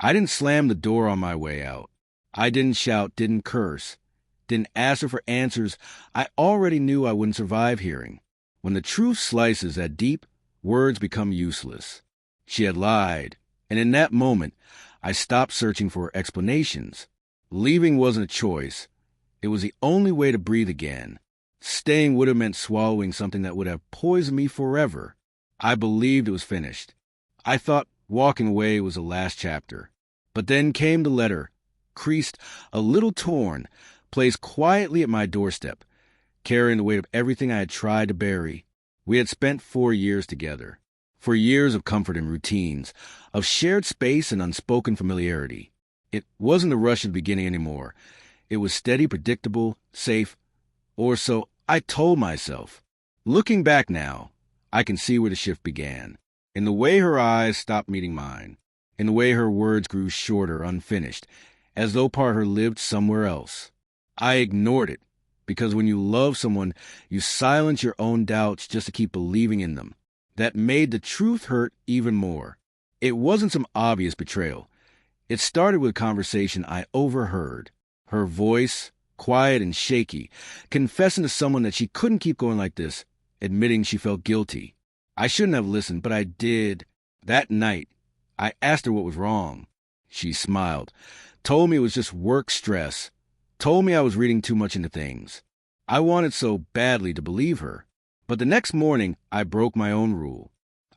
I didn't slam the door on my way out. I didn't shout, didn't curse, didn't ask her for answers I already knew I wouldn't survive hearing. When the truth slices that deep, words become useless. She had lied, and in that moment, I stopped searching for explanations. Leaving wasn't a choice. It was the only way to breathe again. Staying would have meant swallowing something that would have poisoned me forever. I believed it was finished. I thought walking away was the last chapter. But then came the letter, creased, a little torn, placed quietly at my doorstep, carrying the weight of everything I had tried to bury. We had spent 4 years together. 4 years of comfort and routines, of shared space and unspoken familiarity. It wasn't the rush of the beginning anymore. It was steady, predictable, safe, or so I told myself. Looking back now, I can see where the shift began. In the way her eyes stopped meeting mine. In the way her words grew shorter, unfinished, as though part of her lived somewhere else. I ignored it, because when you love someone, you silence your own doubts just to keep believing in them. That made the truth hurt even more. It wasn't some obvious betrayal. It started with a conversation I overheard. Her voice, quiet and shaky, confessing to someone that she couldn't keep going like this, admitting she felt guilty. I shouldn't have listened, but I did. That night, I asked her what was wrong. She smiled, told me it was just work stress, told me I was reading too much into things. I wanted so badly to believe her. But the next morning, I broke my own rule.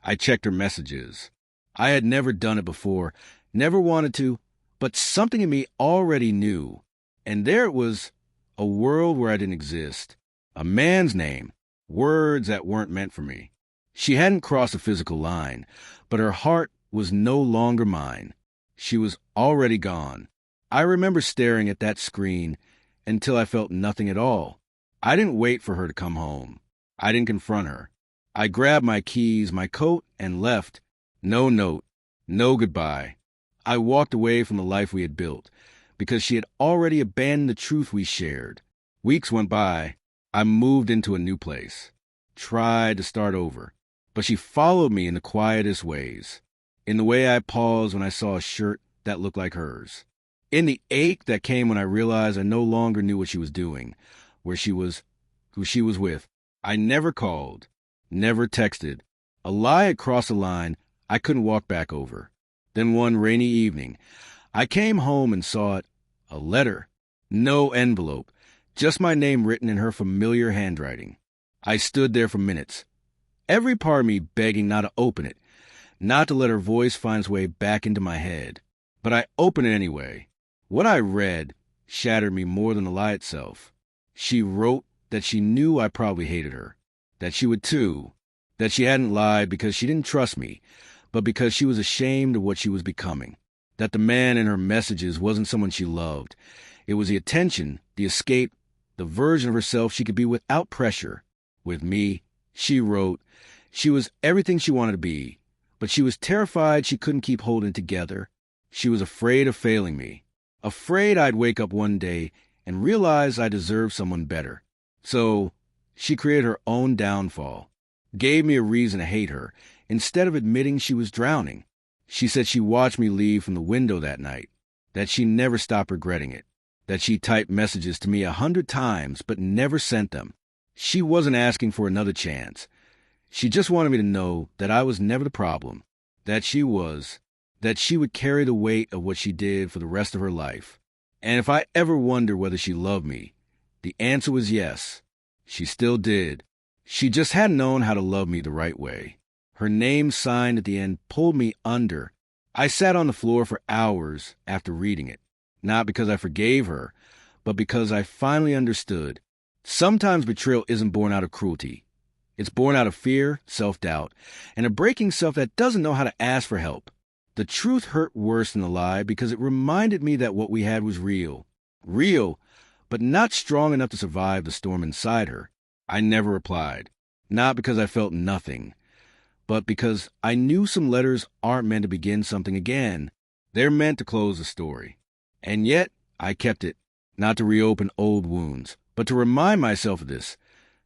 I checked her messages. I had never done it before, never wanted to, but something in me already knew. And there it was, a world where I didn't exist. A man's name, words that weren't meant for me. She hadn't crossed a physical line, but her heart was no longer mine. She was already gone. I remember staring at that screen until I felt nothing at all. I didn't wait for her to come home. I didn't confront her. I grabbed my keys, my coat, and left. No note, no goodbye. I walked away from the life we had built, because she had already abandoned the truth we shared. Weeks went by. I moved into a new place. Tried to start over. But she followed me in the quietest ways. In the way I paused when I saw a shirt that looked like hers. In the ache that came when I realized I no longer knew what she was doing, where she was, who she was with. I never called, never texted. A lie had crossed a line I couldn't walk back over. Then one rainy evening, I came home and saw it, a letter. No envelope, just my name written in her familiar handwriting. I stood there for minutes, every part of me begging not to open it, not to let her voice find its way back into my head. But I opened it anyway. What I read shattered me more than the lie itself. She wrote that she knew I probably hated her, that she would too, that she hadn't lied because she didn't trust me, but because she was ashamed of what she was becoming, that the man in her messages wasn't someone she loved. It was the attention, the escape, the version of herself she could be without pressure. With me, she wrote, she was everything she wanted to be, but she was terrified she couldn't keep holding it together. She was afraid of failing me, afraid I'd wake up one day and realize I deserved someone better. So she created her own downfall, gave me a reason to hate her, instead of admitting she was drowning. She said she watched me leave from the window that night, that she never stopped regretting it, that she typed messages to me 100 times but never sent them. She wasn't asking for another chance. She just wanted me to know that I was never the problem, that she would carry the weight of what she did for the rest of her life. And if I ever wondered whether she loved me, the answer was yes. She still did. She just hadn't known how to love me the right way. Her name signed at the end pulled me under. I sat on the floor for hours after reading it, not because I forgave her, but because I finally understood. Sometimes betrayal isn't born out of cruelty. It's born out of fear, self-doubt, and a breaking self that doesn't know how to ask for help. The truth hurt worse than the lie because it reminded me that what we had was real. Real, but not strong enough to survive the storm inside her. I never replied, not because I felt nothing, but because I knew some letters aren't meant to begin something again. They're meant to close the story. And yet, I kept it, not to reopen old wounds, but to remind myself of this.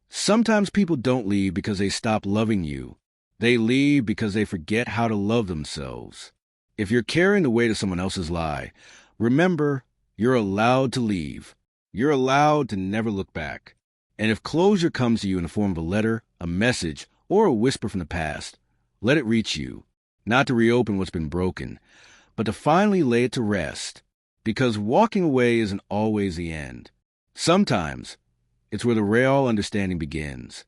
Sometimes people don't leave because they stop loving you. They leave because they forget how to love themselves. If you're carrying the weight of someone else's lie, remember, you're allowed to leave. You're allowed to never look back. And if closure comes to you in the form of a letter, a message, or a whisper from the past, let it reach you, not to reopen what's been broken, but to finally lay it to rest. Because walking away isn't always the end. Sometimes, it's where the real understanding begins.